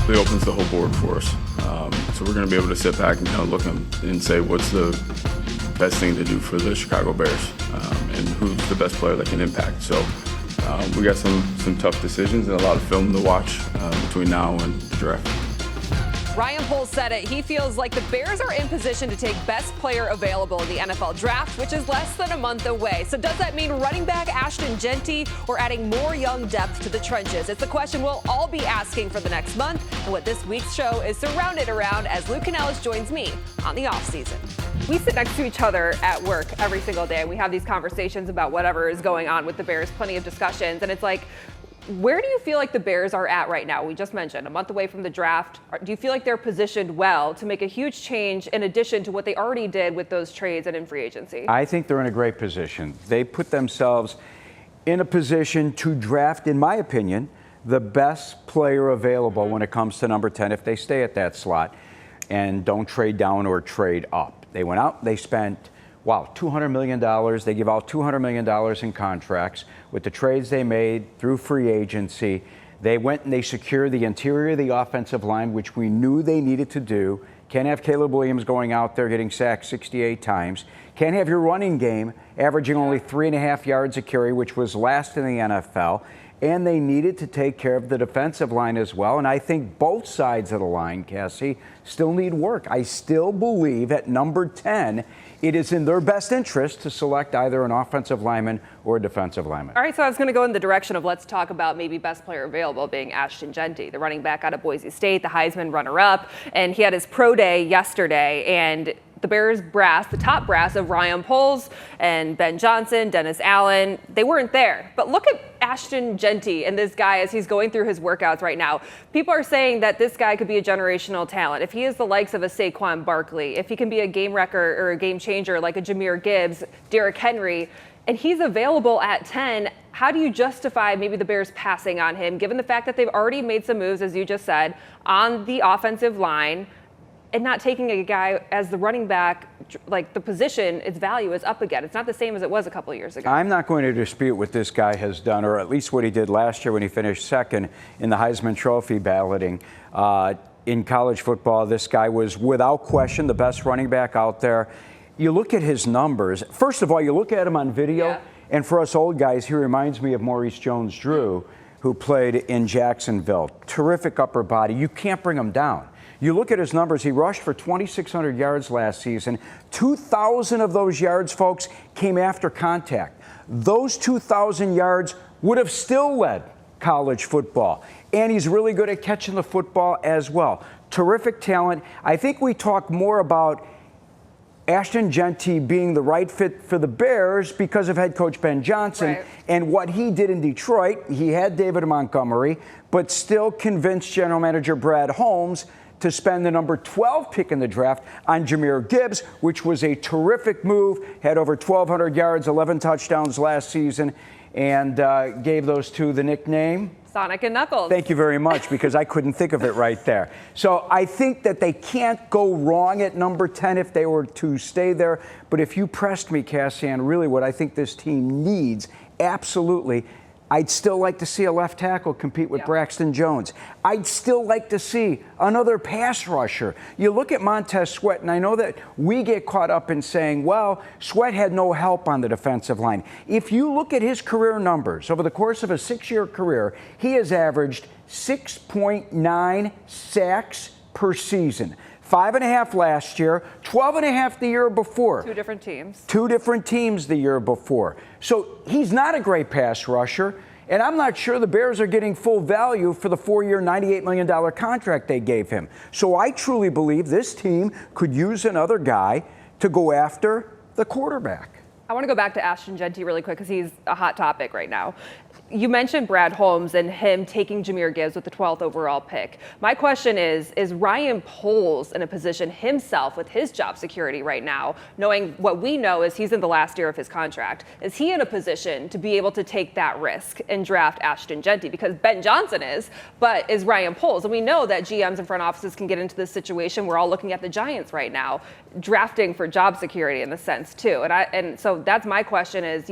basically opens the whole board for us. So we're going to be able to sit back and kind of look and say what's the best thing to do for the Chicago Bears and who's the best player that can impact. So we got some tough decisions and a lot of film to watch between now and the draft. Ryan Poles said it. He feels like the Bears are in position to take best player available in the NFL draft, which is less than a month away. So does that mean running back Ashton Jeanty or adding more young depth to the trenches? It's the question we'll all be asking for the next month and what this week's show is surrounded around as Luke Canellis joins me on the offseason. We sit next to each other at work every single day and we have these conversations about whatever is going on with the Bears, plenty of discussions, and it's like, where do you feel like the Bears are at right now? We just mentioned a month away from the draft. Do you feel like they're positioned well to make a huge change in addition to what they already did with those trades and in free agency? I think they're in a great position. They put themselves in a position to draft, in my opinion, the best player available when it comes to number 10 if they stay at that slot and don't trade down or trade up. They went out, they spent $200 million. They give out $200 million in contracts. With the trades they made through free agency, they went and they secured the interior of the offensive line, which we knew they needed to do. Can't have Caleb Williams going out there getting sacked 68 times. Can't have your running game averaging only 3.5 yards a carry, which was last in the NFL. And they needed to take care of the defensive line as well. And I think both sides of the line, Cassie, still need work. I still believe at number 10, it is in their best interest to select either an offensive lineman or a defensive lineman. All right, so I was going to go in the direction of let's talk about maybe best player available being Ashton Jeanty, the running back out of Boise State, the Heisman runner-up. And he had his pro day yesterday, and the Bears brass, the top brass of Ryan Poles and Ben Johnson, Dennis Allen, they weren't there. But look at Ashton Jeanty and this guy as he's going through his workouts right now. People are saying that this guy could be a generational talent. If he is the likes of a Saquon Barkley, if he can be a game wrecker or a game changer like a Jahmyr Gibbs, Derrick Henry, and he's available at 10, how do you justify maybe the Bears passing on him, given the fact that they've already made some moves, as you just said, on the offensive line, and not taking a guy as the running back, like the position, its value is up again. It's not the same as it was a couple of years ago. I'm not going to dispute what this guy has done, or at least what he did last year when he finished second in the Heisman Trophy balloting. In college football, this guy was without question the best running back out there. You look at his numbers. First of all, you look at him on video, and for us old guys, he reminds me of Maurice Jones-Drew, who played in Jacksonville. Terrific upper body. You can't bring him down. You look at his numbers, he rushed for 2,600 yards last season. 2,000 of those yards, folks, came after contact. Those 2,000 yards would have still led college football. And he's really good at catching the football as well. Terrific talent. I think we talk more about Ashton Jeanty being the right fit for the Bears because of head coach Ben Johnson and what he did in Detroit. He had David Montgomery, but still convinced general manager Brad Holmes to spend the number 12 pick in the draft on Jahmyr Gibbs, which was a terrific move, had over 1,200 yards, 11 touchdowns last season, and gave those two the nickname Sonic and Knuckles. Thank you very much, because I couldn't think of it right there. So I think that they can't go wrong at number 10 if they were to stay there. But if you pressed me, Cassie, on really what I think this team needs, absolutely, I'd still like to see a left tackle compete with Braxton Jones. I'd still like to see another pass rusher. You look at Montez Sweat, and I know that we get caught up in saying, well, Sweat had no help on the defensive line. If you look at his career numbers, over the course of a 6-year career, he has averaged 6.9 sacks per season. 5.5 last year, 12.5 the year before. Two different teams. Two different teams the year before. So he's not a great pass rusher, and I'm not sure the Bears are getting full value for the 4-year, $98 million contract they gave him. So I truly believe this team could use another guy to go after the quarterback. I want to go back to Ashton Jeanty really quick because he's a hot topic right now. You mentioned Brad Holmes and him taking Jahmyr Gibbs with the 12th overall pick. My question is Ryan Poles in a position himself with his job security right now, knowing what we know is he's in the last year of his contract, is he in a position to be able to take that risk and draft Ashton Jeanty? Because Ben Johnson is, but is Ryan Poles. And we know that GMs and front offices can get into this situation. We're all looking at the Giants right now, drafting for job security in the sense too. And so So that's my question is,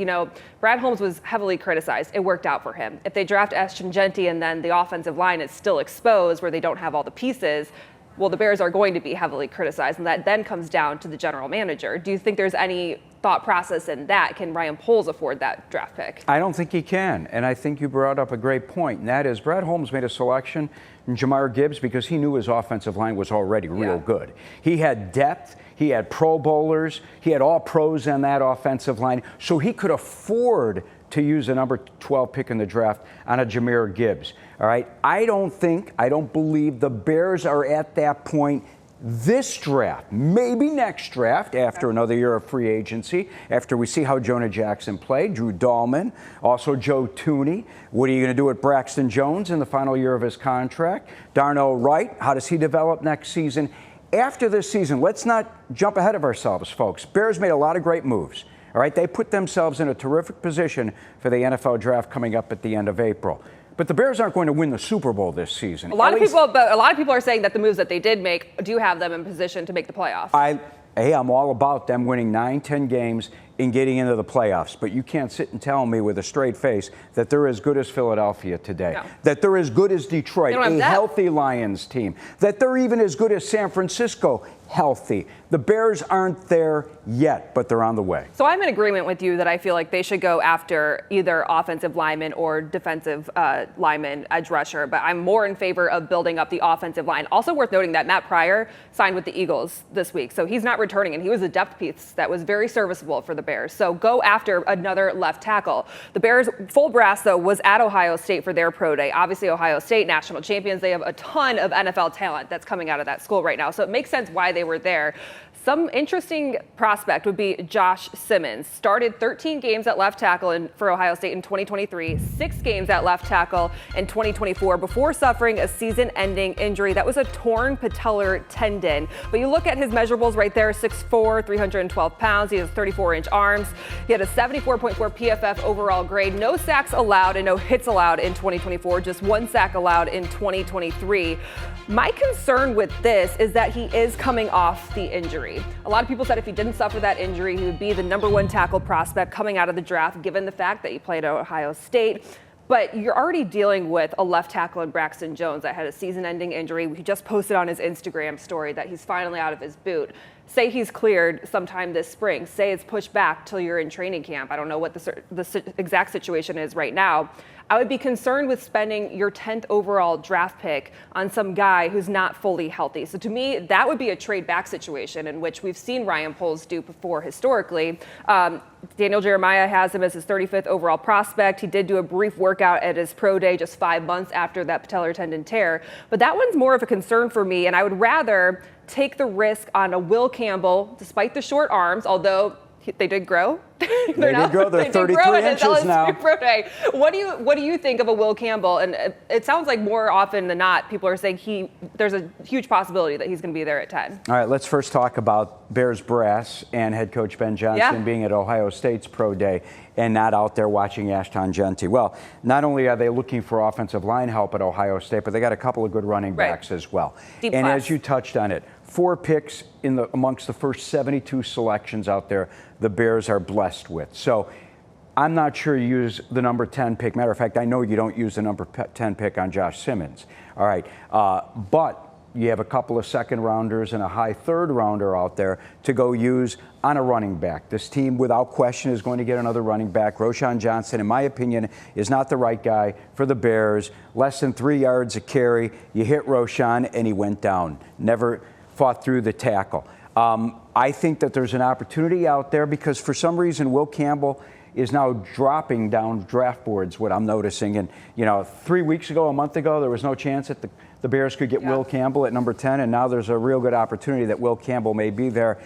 Brad Holmes was heavily criticized. It worked out for him. If they draft Ashton Jeanty and then the offensive line is still exposed where they don't have all the pieces, well, the Bears are going to be heavily criticized, and that then comes down to the general manager. Do you think there's any thought process in that? Can Ryan Poles afford that draft pick? I don't think he can, and I think you brought up a great point, and that is Brad Holmes made a selection in Jahmyr Gibbs because he knew his offensive line was already real good. He had depth, he had Pro Bowlers, he had all pros on that offensive line, so he could afford to use the number 12 pick in the draft on a Jahmyr Gibbs. All right, I don't believe the Bears are at that point this draft, maybe next draft after another year of free agency, after we see how Jonah Jackson played, Drew Dahlman, also Joe Tooney. What are you going to do with Braxton Jones in the final year of his contract? Darnell Wright, how does he develop next season? After this season, let's not jump ahead of ourselves, folks. Bears made a lot of great moves. All right, they put themselves in a terrific position for the NFL draft coming up at the end of April. But the Bears aren't going to win the Super Bowl this season. A lot of people are saying that the moves that they did make do have them in position to make the playoffs. I'm all about them winning 9-10 games and getting into the playoffs. But you can't sit and tell me with a straight face that they're as good as Philadelphia today, that they're as good as Detroit, a healthy Lions team, that they're even as good as San Francisco, healthy. The Bears aren't there yet, but they're on the way. So I'm in agreement with you that I feel like they should go after either offensive lineman or defensive lineman, edge rusher, but I'm more in favor of building up the offensive line. Also worth noting that Matt Pryor signed with the Eagles this week, so he's not returning, and he was a depth piece that was very serviceable for the Bears. So go after another left tackle. The Bears, full brass, though, was at Ohio State for their pro day. Obviously, Ohio State, national champions. They have a ton of NFL talent that's coming out of that school right now, so it makes sense why they were there. Some interesting prospect would be Josh Simmons. Started 13 games at left tackle for Ohio State in 2023, 6 games at left tackle in 2024 before suffering a season-ending injury. That was a torn patellar tendon. But you look at his measurables right there, 6'4", 312 pounds. He has 34-inch arms. He had a 74.4 PFF overall grade. No sacks allowed and no hits allowed in 2024, just 1 sack allowed in 2023. My concern with this is that he is coming off the injury. A lot of people said if he didn't suffer that injury, he would be the #1 tackle prospect coming out of the draft, given the fact that he played at Ohio State. But you're already dealing with a left tackle in Braxton Jones that had a season-ending injury. He just posted on his Instagram story that he's finally out of his boot. Say he's cleared sometime this spring. Say it's pushed back till you're in training camp. I don't know what the exact situation is right now. I would be concerned with spending your 10th overall draft pick on some guy who's not fully healthy. So to me, that would be a trade back situation in which we've seen Ryan Poles do before historically. Daniel Jeremiah has him as his 35th overall prospect. He did do a brief workout at his pro day just 5 months after that patellar tendon tear. But that one's more of a concern for me, and I would rather take the risk on a Will Campbell, despite the short arms, although they did grow. They did grow. They're 33 inches now. What do you think of a Will Campbell? And it sounds like more often than not, people are saying there's a huge possibility that he's going to be there at 10. All right, let's first talk about Bears brass and head coach Ben Johnson being at Ohio State's pro day and not out there watching Ashton Jeanty. Well, not only are they looking for offensive line help at Ohio State, but they got a couple of good running backs as well. Deep and class. as you touched on it, 4 picks amongst the first 72 selections out there the Bears are blessed with. So I'm not sure you use the number 10 pick. Matter of fact, I know you don't use the number 10 pick on Josh Simmons. All right, but you have a couple of second rounders and a high third rounder out there to go use on a running back. This team, without question, is going to get another running back. Roschon Johnson, in my opinion, is not the right guy for the Bears. Less than 3 yards a carry. You hit Roschon and he went down. Never fought through the tackle. I think that there's an opportunity out there because for some reason Will Campbell is now dropping down draft boards, what I'm noticing. And, 3 weeks ago, a month ago, there was no chance that the Bears could get Will Campbell at number 10, and now there's a real good opportunity that Will Campbell may be there.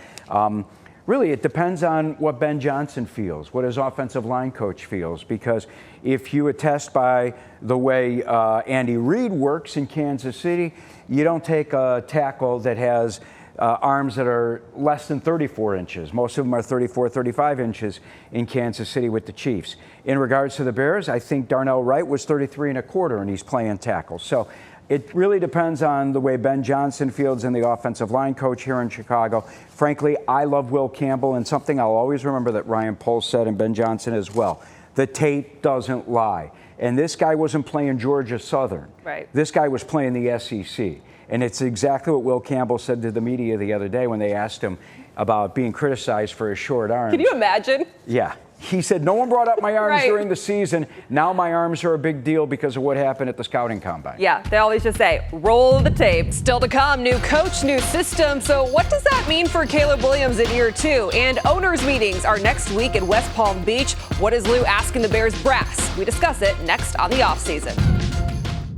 Really, it depends on what Ben Johnson feels, what his offensive line coach feels, because if you attest by the way Andy Reid works in Kansas City, you don't take a tackle that has arms that are less than 34 inches. Most of them are 34, 35 inches in Kansas City with the Chiefs. In regards to the Bears, I think Darnell Wright was 33 1/4, and he's playing tackle. So It really depends on the way Ben Johnson fields in the offensive line coach here in Chicago. Frankly, I love Will Campbell, and something I'll always remember that Ryan Poles said, and Ben Johnson as well. The tape doesn't lie. And this guy wasn't playing Georgia Southern. Right. This guy was playing the SEC. And it's exactly what Will Campbell said to the media the other day when they asked him about being criticized for his short arms. Can you imagine? Yeah. He said, no one brought up my arms Right. during the season. Now my arms are a big deal because of what happened at the scouting combine. Yeah, they always just say, roll the tape. Still to come, new coach, new system. So what does that mean for Caleb Williams in year 2? And owners' meetings are next week in West Palm Beach. What is Lou asking the Bears brass? We discuss it next on the Offseason.